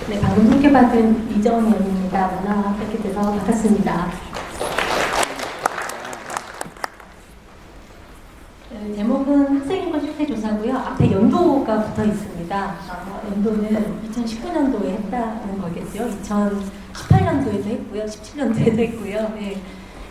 네, 방금 소개받은 이정현입니다. 만나 뵙게 돼서 반갑습니다. 네, 제목은 학생인권 실태조사고요. 앞에 연도가 붙어 있습니다. 연도는 2019년도에 했다는 거겠죠. 2018년도에도 했고요. 17년도에도 했고요. 네.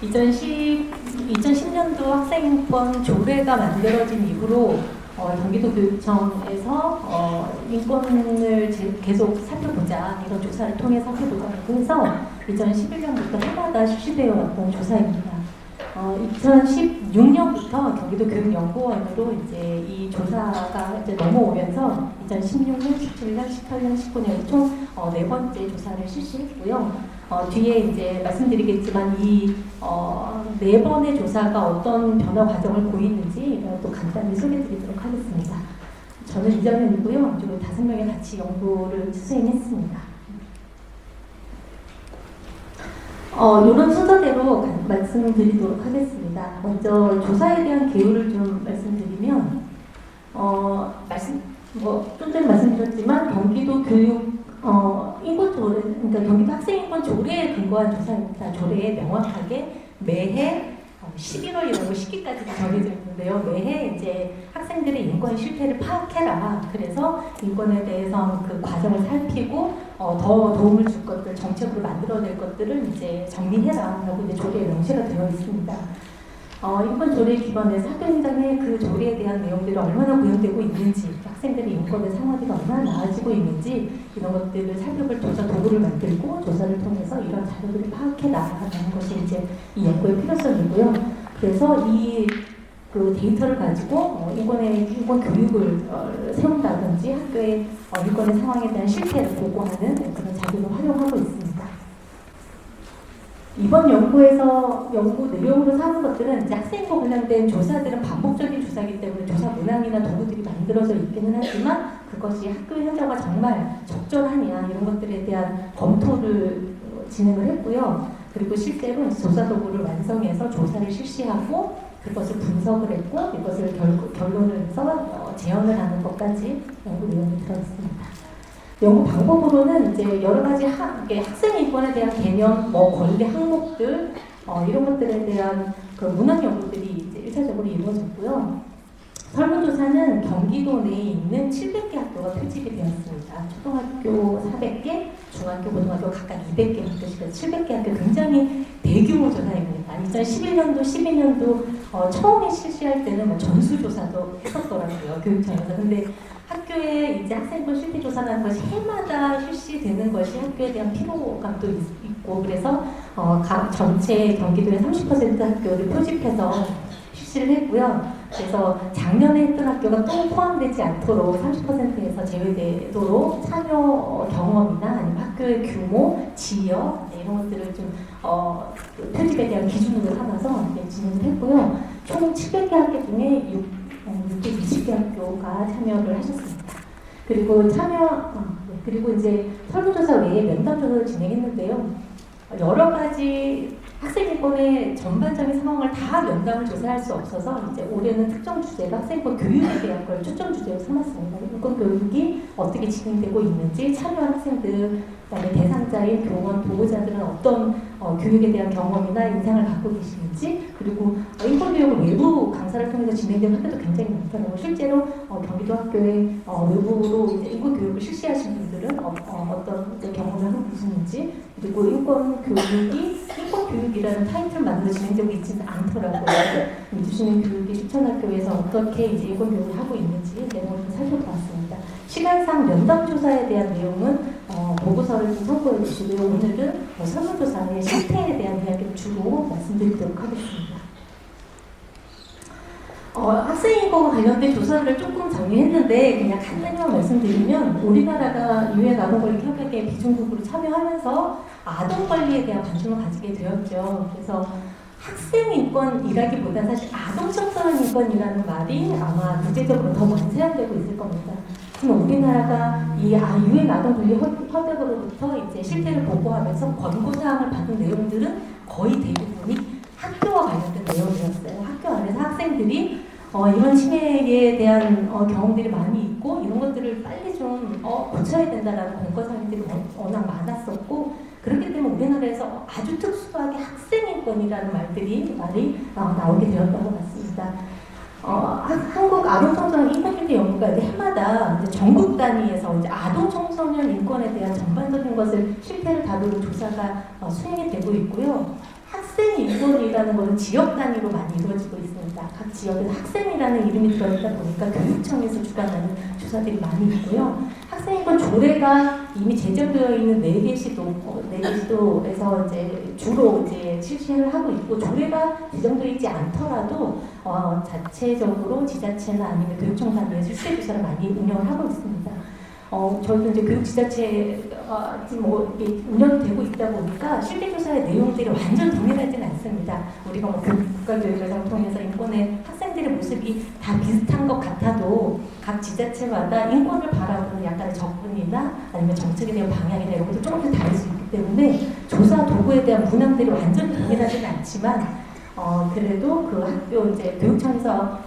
2010년도 학생인권 조례가 만들어진 이후로 경기도 교육청에서 인권을 계속 살펴보자 이런 조사를 통해 살펴보자고 해서 2011년부터 해마다 실시되어 왔던 조사입니다. 2016년부터 경기도 교육연구원으로 이제 이 조사가 이제 넘어오면서 2016년, 17년, 18년, 19년 총 4번째 조사를 실시했고요. 뒤에 이제 말씀드리겠지만 이 4번의 조사가 어떤 변화 과정을 보이는지 또 간단히 소개드리도록 하겠습니다. 저는 이정현이고요. 그리고 5명이 같이 연구를 수행했습니다. 이런 순서대로 말씀드리도록 하겠습니다. 먼저 조사에 대한 개요를 좀 말씀드리면 좀 전에 말씀드렸지만 경기도 교육 인권 조례, 그러니까 경기도 학생인권 조례에 근거한 조사입니다. 조례에 명확하게 매해 11월이라고 시기까지 정해져 있는데요. 매해 이제 학생들의 인권 실태를 파악해라. 그래서 인권에 대해서 그 과정을 살피고 더 도움을 줄 것들, 정책으로 만들어낼 것들을 이제 정리해라. 라고 이제 조례에 명시가 되어 있습니다. 인권 조례 기반에서 학교 현장에 그 조례에 대한 내용들이 얼마나 구현되고 있는지, 학생들의 인권의 상황이 얼마나 나아지고 있는지 이런 것들을 살펴볼 조사 도구를 만들고 조사를 통해서 이런 자료들을 파악해 나가는 것이 이제 이 연구의 필요성이고요. 그래서 그 데이터를 가지고 인권 교육을 세운다든지 학교의 인권의 상황에 대한 실태를 보고하는 그런 자료를 활용하고 있습니다. 이번 연구에서 연구 내용으로 삼은 것들은 이제 학생과 관련된 조사들은 반복적인 조사이기 때문에 조사 문항이나 도구들이 만들어져 있기는 하지만 그것이 학교 현장과 정말 적절하냐 이런 것들에 대한 검토를 진행을 했고요. 그리고 실제로 조사 도구를 완성해서 조사를 실시하고 그것을 분석을 했고 이것을 결론을 써 재현을 하는 것까지 연구 내용이 들어있습니다. 연구 방법으로는 이제 여러 가지 학생 인권에 대한 개념, 권리 항목들 이런 것들에 대한 그 문학 연구들이 이제 1차적으로 이루어졌고요. 설문조사는 경기도 내에 있는 700개 학교가 표집이 되었습니다. 초등학교 400개, 중학교, 고등학교 각각 200개 학교씩 700개 학교 굉장히 대규모 조사입니다. 2011년도, 12년도 처음에 실시할 때는 전수조사도 했었더라고요. 교육청에서. 근데 학교에 이제 학생부 실태조사라는 것이 해마다 실시되는 것이 학교에 대한 피로감도 있고 그래서 전체 경기도의 30% 학교를 표집해서 실시를 했고요. 그래서 작년에 했던 학교가 또 포함되지 않도록 30%에서 제외되도록 참여 경험이나 아니면 학교의 규모, 지역 이런 것들을 좀 표집에 대한 기준으로 삼아서 진행을 했고요. 총 700개 학교 중에 620개 학교가 참여를 하셨습니다. 그리고 이제 설문조사 외에 면담조사를 진행했는데요. 여러 가지 학생인권의 전반적인 상황을 다 면담을 조사할 수 없어서 이제 올해는 특정 주제가 학생인권 교육에 대한 걸 초점 주제로 삼았습니다. 인권 교육이 어떻게 진행되고 있는지, 참여한 학생들, 그다음에 대상자인 교원, 보호자들은 어떤 교육에 대한 경험이나 인상을 갖고 계시는지, 그리고 인권 교육을 외부 강사를 통해서 진행되는 학교도 굉장히 많더라고요. 실제로 경기도 학교에 외부로 이제 인권 교육을 실시하신 분들은 어떤 경험을 하고 계시는지, 그리고 인권 교육이라는 타이틀 만들어 진행되고 있지는 않더라고요. 민주시민 교육의 추천학교에서 어떻게 이제 인권 교육을 하고 있는지 내용을 좀 살펴보았습니다. 시간상 면담조사에 대한 내용은 보고서를 좀 참고해 주시고요. 오늘은 설문조사의 실태에 대한 이야기를 주로 말씀드리도록 하겠습니다. 학생인권과 관련된 조사를 조금 정리했는데 그냥 간단히만 말씀드리면 우리나라가 유엔 아동권리 협약에 비중국으로 참여하면서 아동권리에 대한 관심을 가지게 되었죠. 그래서 학생인권이라기보다는 사실 아동청소년 인권이라는 말이 아마 국제적으로 더 많이 사용되고 있을 겁니다. 그럼 우리나라가 이 유엔 아동권리 협약으로부터 이제 실태를 보고하면서 권고사항을 받은 내용들은 거의 대부분이 학교와 관련된 내용이었어요. 학교 안에서 학생들이 이런 치매에 대한 경험들이 많이 있고 이런 것들을 빨리 좀 고쳐야 된다라는 권고사항들이 워낙 많았었고 그렇기 때문에 우리나라에서 아주 특수하게 학생인권이라는 말이 나오게 되었던 것 같습니다. 한국 아동청소년 인권실태 연구가 해마다 이제 전국 단위에서 이제 아동청소년 인권에 대한 전반적인 것을 실태를 다루는 조사가 수행이 되고 있고요. 학생 인권이라는 것은 지역 단위로 많이 이루어지고 있습니다. 각 지역에 학생이라는 이름이 들어있다 보니까 교육청에서 주관하는 조사들이 많이 있고요. 학생 인권 조례가 이미 제정되어 있는 4개 시도에서 이제 주로 이제 실시를 하고 있고 조례가 제정되어 있지 않더라도 자체적으로 지자체나 아니면 교육청 단위에서 실태 조사를 많이 운영을 하고 있습니다. 저희도 이제 교육지자체 운영이 되고 있다 보니까 실태조사의 내용들이 완전 동일하지는 않습니다. 우리가 국가교육과정을 통해서 인권의 학생들의 모습이 다 비슷한 것 같아도 각 지자체마다 인권을 바라보는 약간의 접근이나 아니면 정책에 대한 방향이나 이런 것도 조금씩 다를 수 있기 때문에 조사 도구에 대한 문항들이 완전히 동일하지는 않지만 그래도 그 학교 이제 교육청에서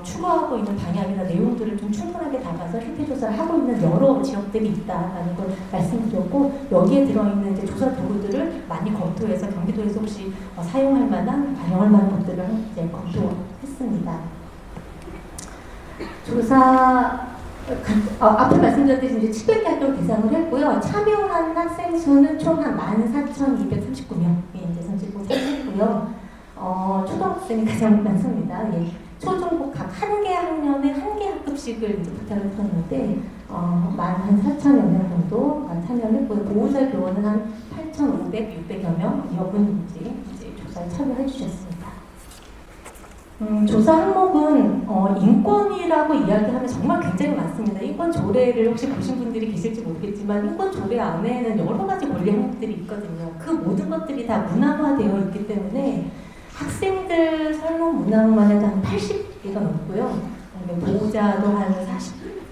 추구하고 있는 방향이나 내용들을 좀 충분하게 담아서 실태조사를 하고 있는 여러 지역들이 있다라는 걸 말씀드렸고 여기에 들어있는 이제 조사 도구들을 많이 검토해서 경기도에서 혹시 사용할 만한 반영할 만한 것들을 이제 검토했습니다. 조사 앞에 말씀드렸듯이 이제 700개 학교를 대상을 했고요. 참여한 학생 수는 총 한 14,239명이 이제 선출을 했고요. 초등학생이 가장 많습니다. 예. 초중고 각 한 개 학년에 한 개 학급씩을 이제 부탁을 드렸는데 한 4,000여 명 정도 참여를 했고요. 보호자 교원은 한 8,500, 600여 여 분인지 이제 조사에 참여해 주셨습니다. 조사 항목은 인권이라고 이야기하면 정말 굉장히 많습니다. 인권 조례를 혹시 보신 분들이 계실지 모르겠지만 인권 조례 안에는 여러 가지 권리 항목들이 있거든요. 그 모든 것들이 다 문항화되어 있기 때문에 학생들 설문 문항만 해도 한 80개가 넘고요. 보호자도 한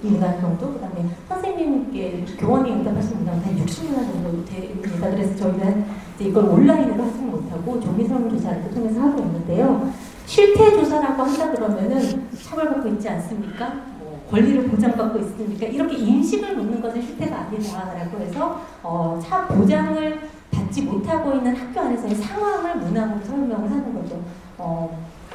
40문항 정도, 그 다음에 선생님께 교원이 응답하신 문항은 한 60문항 정도 됩니다. 그래서 저희는 이제 이걸 온라인으로 하지 못하고 종이 설문조사를 통해서 하고 있는데요. 실태조사라고 한다 그러면은 처벌받고 있지 않습니까? 권리를 보장받고 있습니까? 이렇게 인식을 놓는 것은 실태가 아니다라고 해서 보장을 받지 못하고 있는 학교 안에서의 상황을 문항으로 설명을 하는 거죠.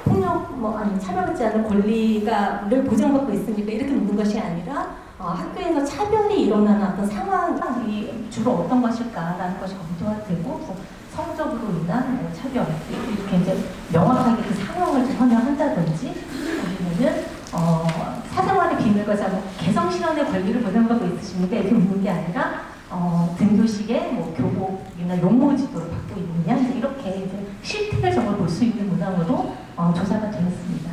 폭력 아니 차별받지 않는 권리를 보장받고 있습니까? 이렇게 묻는 것이 아니라 학교에서 차별이 일어나는 어떤 상황이 주로 어떤 것일까라는 것이 검토가 되고 성적으로 인한 차별 이렇게 이제 명확하게 그 상황을 설명한다든지 아니면은 사생활의 비밀과 개성 실현의 권리를 보장받고 있으십니까? 이렇게 묻는 게 아니라 등교식에 교복이나 용모 지도를 받고 있느냐 이렇게 이제 실태를 정말 볼 수 있는 문항으로 조사가 되었습니다.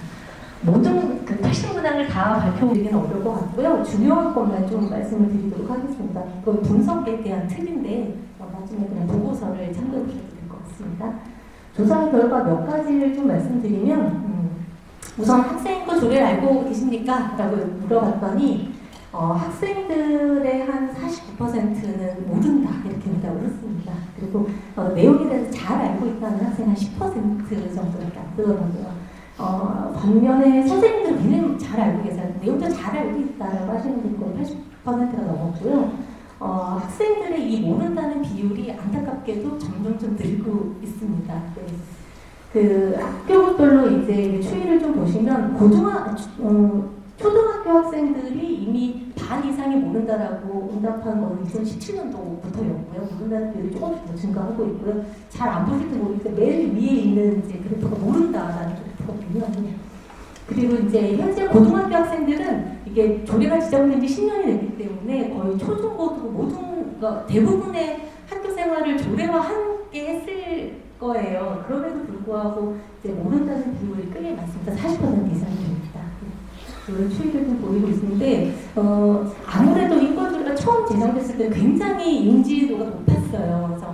모든 그 80문항을 다 발표드리기는 어려울 것 같고요. 중요한 것만 좀 말씀을 드리도록 하겠습니다. 그건 분석에 대한 팁인데 나중에 그냥 보고서를 참고해 주셔도 될 것 같습니다. 조사 결과 몇 가지를 좀 말씀드리면 우선 학생인권 조례를 알고 계십니까? 라고 물어봤더니 학생들의 한 49%는 모른다 이렇게 응답을 했습니다. 그리고 내용에 대해서 잘 알고 있다는 학생 한 10% 정도밖에 안 되더라고요. 반면에 선생님들은 굉장히 잘 알고 계세요. 내용도 잘 알고 있다라고 하시는 분이 80%가 넘었고요. 학생들의 이 모른다는 비율이 안타깝게도 점점 좀 늘고 있습니다. 네. 그 학교별로 이제 추이를 좀 보시면 초등학교 학생들이 이미 반 이상이 모른다라고 응답한 건 2017년도부터였고요. 모른다는 비율이 조금씩 더 증가하고 있고요. 잘 안 보실지 모르겠는데 맨 위에 있는 이제 그래프가 모른다라는 그래프가 중요합니다. 그리고 이제 현재 고등학교 학생들은 이게 조례가 지정된 지 10년이 됐기 때문에 거의 초중고등 모든 대부분의 학교 생활을 조례와 함께 했을 거예요. 그럼에도 불구하고 이제 모른다는 비율이 꽤 많습니다. 40% 이상이 됩니다. 이런 추이를 좀 보이고 있는데 아무래도 인권조례가 처음 제정됐을 때 굉장히 인지도가 높았어요. 그래서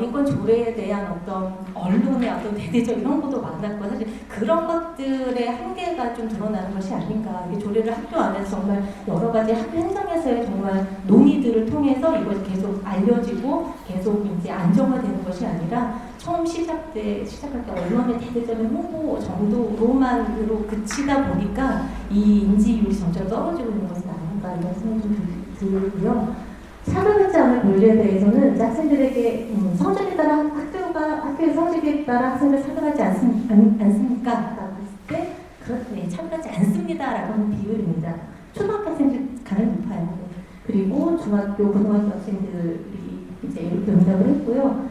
인권 조례에 대한 어떤 언론의 어떤 대대적 이런 것도 많았고 사실 그런 것들의 한계가 좀 드러나는 것이 아닌가. 이 조례를 학교 안에서 정말 여러 가지 학교 행정에서의 정말 논의들을 통해서 이것이 계속 알려지고 계속 이제 안정화되는 것이 아니라 처음 시작할 때 언론의 대대적인 홍보 정도로만으로 그치다 보니까 이 인지율이 점점 떨어지고 있는 것은 아닌가 이런 생각이 좀 들고요. 차별하지 않을 권리에 대해서는 학생들에게 성적에 따라 학교의 성적에 따라 학생들 차별하지 않습니까? 라고 했을 때 그렇네 차별하지 않습니다라고 하는 비율입니다. 초등학교 학생들 가장 높아요. 그리고 중학교, 고등학교 학생들이 이제 이렇게 응답을 했고요.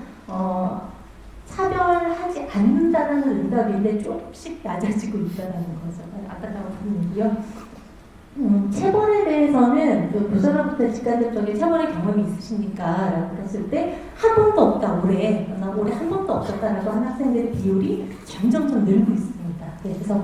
차별하지 않는다는 응답인데 조금씩 낮아지고 있다는 거죠. 아까라고 부분이고요. 체벌에 대해서는 교사로부터 직간접적인 체벌의 경험이 있으십니까? 라고 했을 때 한 번도 없다, 올해 한 번도 없었다라고 하는 학생들의 비율이 점점점 늘고 있습니다. 그래서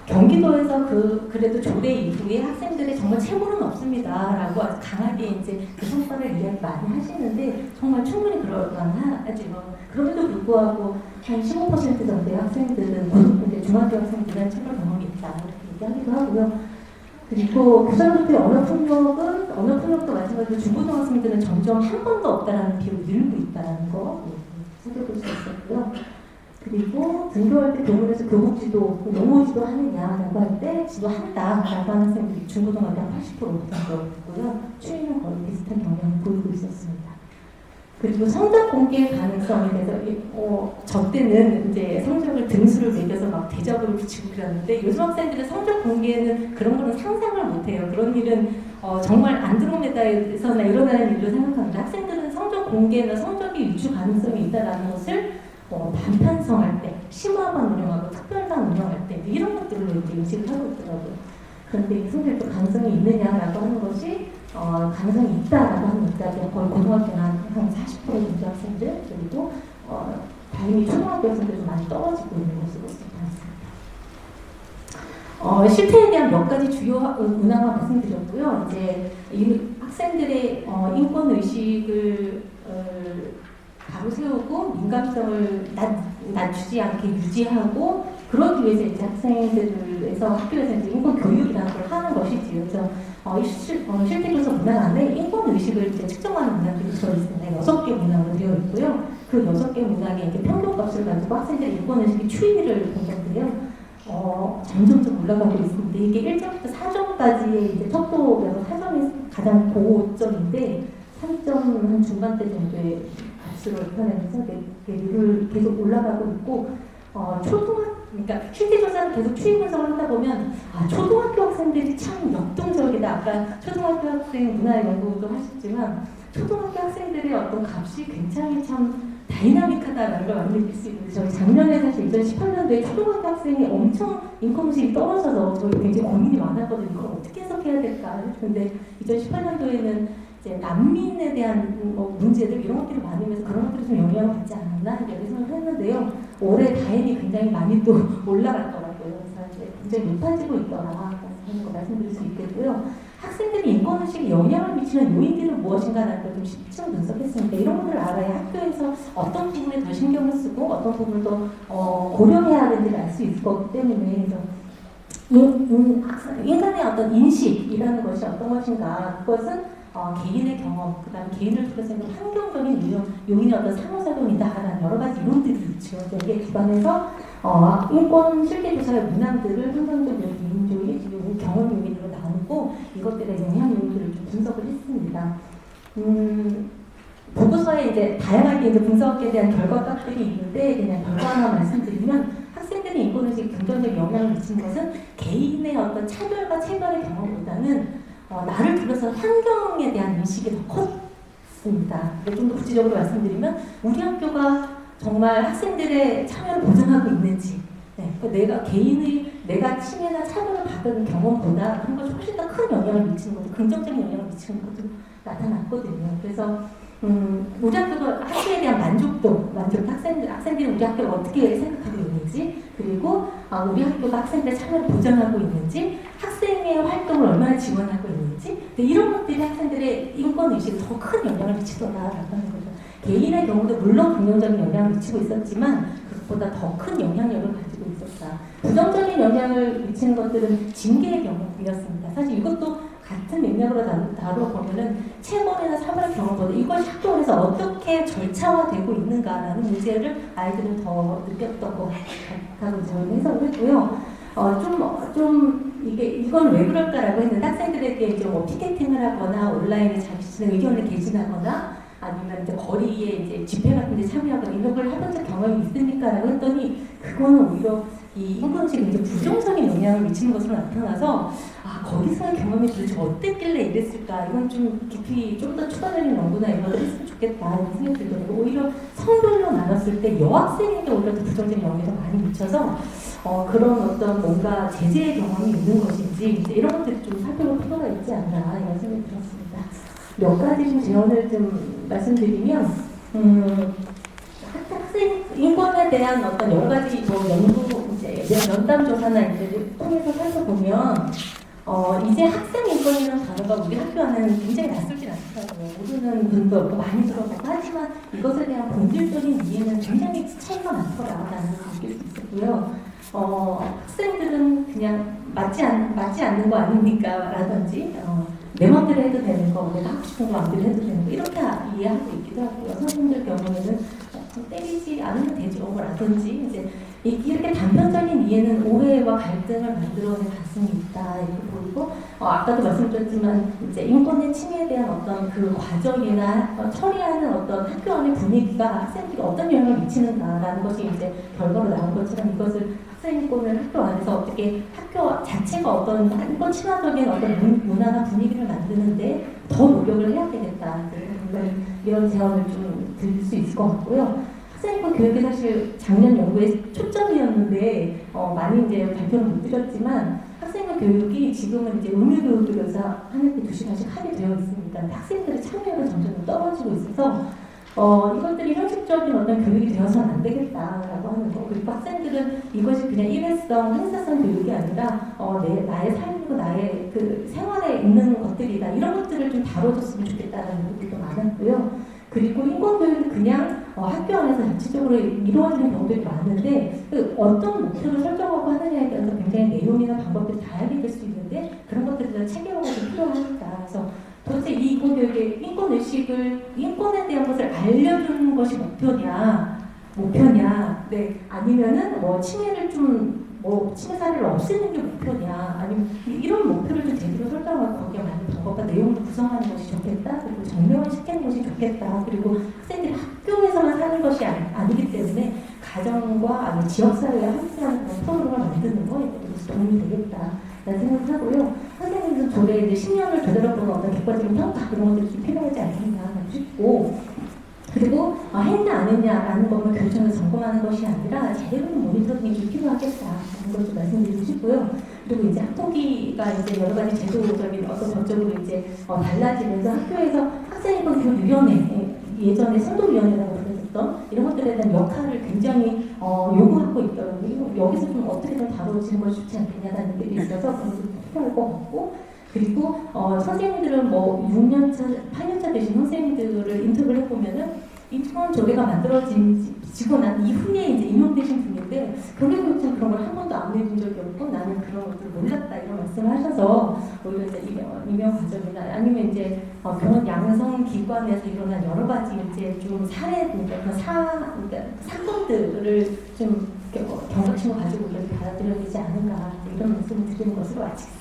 경기도에서 그래도 조례 이후에 학생들의 정말 체벌은 없습니다라고 강하게 이제 그 성과를 이야기 많이 하시는데 정말 충분히 그럴만하지만 그럼에도 불구하고 한 15% 정도의 학생들은 중학교 학생들은 체벌 경험이 있다 이렇게 얘기하기도 하고요. 그리고 교사로부터의 언어 폭력도 마찬가지로 중고등학생들은 점점 한 번도 없다라는 비율이 늘고 있다는 거 살펴볼 수 있었고요. 그리고 등교할 때 교문에서 교복지도, 영어지도 하느냐라고 할 때 지도한다라고 하는 학생들이 중고등학교 한 80% 정도였고요. 추이는 거의 비슷한 경향을 보이고 있었습니다. 그리고 성적 공개 가능성에 대해서 저 때는 이제 성적을 등수를 매겨서 막 대접을 붙이고 그랬는데 요즘 학생들은 성적 공개는 그런 거는 상상을 못해요. 그런 일은 정말 안드로메다에서나 일어나는 일로 생각합니다. 학생들은 성적 공개나 성적이 유추 가능성이 있다는 것을 반편성할 때, 심화반 운영하고 특별반 운영할 때 이런 것들로 이제 인식을 하고 있더라고요. 그런데 이 성적도 가능성이 있느냐라고 하는 것이 가능성이 있다라고 하는 것까지 거의 고등학교는 한 40% 정도 학생들 그리고 다행히 초등학교 학생들도 많이 떨어지고 있는 것으로 나타났습니다. 실태에 대한 몇 가지 주요 문항을 말씀드렸고요. 이제 이 학생들의 인권 의식을 바로 세우고 민감성을 낮추지 않게 유지하고 그러기 위해서 이제 학생들에서 학교에서 이제 인권 교육이라는 걸 하는 것이지요. 그래서 실태교사 문항 안에 인권 의식을 이제 측정하는 문항들이 들어있습니다. 6개 문항으로 되어 있고요. 그 6개 문항에 이제 평균값을 가지고 학생들의 인권 의식의 추이를 본 건데요. 점점점 올라가고 있습니다. 이게 1점부터 4점까지의 이제 척도에서 4점이 가장 고점인데 3점 중반대 정도의 값으로 나타내면서 뇌를 계속 올라가고 있고 그러니까 실태조사를 계속 추이 분석을 하다 보면 초등학교 학생들이 참 역동적이다. 아까 초등학교 학생 문화 연구도 하셨지만 초등학교 학생들의 어떤 값이 굉장히 참 다이나믹하다라는 걸 많이 느낄 수 있는데 저희 작년에 사실 2018년도에 초등학교 학생이 엄청 인권의식이 떨어져서 저희 굉장히 고민이 많았거든요. 이걸 어떻게 해석해야 될까 근데 2018년도에는 이제 난민에 대한 문제들 이런 것들이 많으면서 그런 것들이 좀 영향을 받지 않았나 이렇게 생각을 했는데요. 올해 다행히 굉장히 많이 또 올라갔더라고요. 그래서 이제 굉장히 높아지고 있더라 하는 거 말씀드릴 수 있겠고요. 학생들이 인권의식에 영향을 미치는 요인들은 무엇인가라는 걸 좀 집중 분석했습니다. 이런 것들을 알아야 학교에서 어떤 부분에 더 신경을 쓰고 어떤 부분을 더 고려해야 하는지를 알 수 있을 거기 때문에 인간의 어떤 인식이라는 것이 어떤 것인가 그것은 개인의 경험, 그 다음에 개인을 둘러싸는 환경적인 요인의 어떤 상호작용이다라는 여러 가지 이론들이 있죠. 여기에 기반해서 인권 실태조사의 문항들을 환경적 요인, 그리고 경험 요인으로 나누고 이것들의 영향 요인들을 좀 분석을 했습니다. 보고서에 이제 다양하게 이제 분석에 대한 결과값들이 있는데 그냥 결과 하나 말씀드리면 학생들의 인권의식에 긍정적 영향을 미치는 것은 개인의 어떤 차별과 체벌의 경험보다는 나를 둘러싼 환경에 대한 인식이 더 컸습니다. 좀 더 구체적으로 말씀드리면 우리 학교가 정말 학생들의 참여를 보장하고 있는지 내가 침해나 차별을 받은 경험보다 그런 것이 훨씬 더 큰 영향을 미치는 것도 긍정적인 영향을 미치는 것도 나타났거든요. 그래서 우리 학교가 학교에 대한 만족도, 학생들이 우리 학교를 어떻게 생각하고 있는지, 그리고 우리 학교가 학생들의 참여를 보장하고 있는지, 학생의 활동을 얼마나 지원하고 있는지, 이런 것들이 학생들의 인권의식에 더 큰 영향을 미치더라라고 하는 거죠. 개인의 경우도 물론 긍정적인 영향을 미치고 있었지만 그것보다 더 큰 영향력을 가지고 있었다. 부정적인 영향을 미치는 것들은 징계의 경우였습니다. 사실 이것도 같은 맥락으로 다뤄보면은 체벌이나 사물의 경우보다 이것이 학교에서 어떻게 절차화되고 있는가라는 문제를 아이들은 더 느꼈던 것 같다고 저는 해석을 했고요. 이건 왜 그럴까라고 했는데 학생들에게 이제 뭐 피켓팅을 하거나 온라인에 자신의 의견을 게시하거나 아니면 이제 거리에 이제 집회 같은 데 참여하거나 이런 걸 해본 적 경험이 있습니까? 라고 했더니 그거는 오히려 이 인권식이 이제 부정적인 영향을 미치는 것으로 나타나서 거기서의 경험이 도대체 어땠길래 이랬을까? 이건 좀 깊이 좀 더 추가적인 연구나 이런 걸 했으면 좋겠다 이런 생각이 들더라고요. 오히려 성별로 나눴을 때 여학생에게 오히려 더 부정적인 영향이 더 많이 미쳐서 그런 어떤 뭔가 제재의 경험이 있는 것인지 이제 이런 것들이 좀 살펴볼 필요가 있지 않나 이런 생각이 들었습니다. 몇 가지 좀 제언을 좀 말씀드리면 학생 인권에 대한 어떤 여러 가지 연구 이제 면담 조사나 이제 통해서 살펴보면 이제 학생 인권이라는 단어가 우리 학교 안에는 굉장히 낯설진 않더라고요. 모르는 분도 없고 많이 들어보고 하지만 이것에 대한 본질적인 이해는 굉장히 차이가 많더라라는 걸 느낄 수 있었고요. 학생들은 그냥 맞지 않는 거 아닙니까? 라든지 내 맘대로 해도 되는 거, 내가 하고 싶은 거 마음대로 해도 되는 거 이렇게 이해하고 있기도 하고요. 선생님들 경우에는 때리지 않으면 되죠. 라든지 이제 이렇게 단편적인 이해는 오해와 갈등을 만들어낼 가능성이 있다 이렇게 보이고 아까도 말씀드렸지만 이제 인권의 침해에 대한 어떤 그 과정이나 처리하는 어떤 학교 안의 분위기가 학생들이 어떤 영향을 미치는가라는 것이 이제 결과로 나온 것처럼 이것을 학생 인권을 학교 안에서 어떻게 학교 자체가 어떤 인권 친화적인 어떤 문화나 분위기를 만드는데 더 노력을 해야 되겠다. 이런 제안을 좀 드릴 수 있을 것 같고요. 학생인권 교육이 사실 작년 연구의 초점이었는데 많이 이제 발표를 못 드렸지만 학생인권 교육이 지금은 이제 의무교육에서 한 학기 2시간씩 하게 되어 있습니다. 학생들의 참여가 점점 떨어지고 있어서 이것들이 형식적인 어떤 교육이 되어서는 안 되겠다라고 하는 거. 그리고 학생들은 이것이 그냥 일회성, 행사성 교육이 아니라 나의 삶이고 나의 그 생활에 있는 것들이다. 이런 것들을 좀 다뤄줬으면 좋겠다라는 것들도 많았고요. 그리고 인권교육이 그냥 학교 안에서 자체적으로 이루어지는 경우들이 많은데 어떤 목표를 설정하고 하느냐에 따라서 굉장히 내용이나 방법들이 다양하게 될 수 있는데 그런 것들에 대한 체계화가 좀 필요하니까 그래서 도대체 이 인권교육의 인권의식을 인권에 대한 것을 알려주는 것이 목표냐 네 아니면은 침해를 좀 침해 사례를 없애는 게 목표냐 아니면 이런 목표를 좀 제대로 설정하고 거기에 맞는 방법과 내용을 구성하는 것이 좋겠다 그리고 정명을 시키는 것이 좋겠다 그리고 학생들이 학교에서만 사는 것이 아니기 때문에 가정과 아니면 지역사회와 함께하는 그런 프로그램을 만드는 거에 대해서 도움이 되겠다 라는 생각을 하고요. 선생님들 조례 이제 10년을 되돌아보는 어떤 객관적인 평가 그런 것들이 좀 필요하지 않겠나 싶고 그리고 했냐 안 했냐라는 것만 교육청에서 점검하는 것이 아니라 제대로 된 모니터링이 좀 필요하겠다라는 걸 좀 말씀드리고 싶고요. 그리고 이제 학폭위가 이제 여러 가지 제도적인 어떤 법적으로 이제 달라지면서 학교에서 학생인권 교육위원회 예전에 선도위원회라고 불렸었던 이런 것들에 대한 역할을 굉장히 요구하고 있더라고요. 여기서 좀 어떻게 좀 다뤄지는 것이 좋지 않겠냐는 게 있어서 그런 것도 필요할 것 같고 그리고 선생님들은 6년차, 8년차 되신 선생님들을 인터뷰를 해보면은 인권 조례가 만들어지고 난 이후에 이제 임용되신 분인데 교육교육청 그런 걸 한 번도 안 내준 적이 없고 나는 그런 것들을 몰랐다 이런 말씀을 하셔서 오히려 이제 임용 과정이나 아니면 이제 병원 양성 기관에서 일어난 여러 가지 이제 좀 그러니까 사건들을 좀 경각심을 가지고 이렇게 받아들여야 되지 않은가 이런 말씀을 드리는 것으로 마치겠습니다.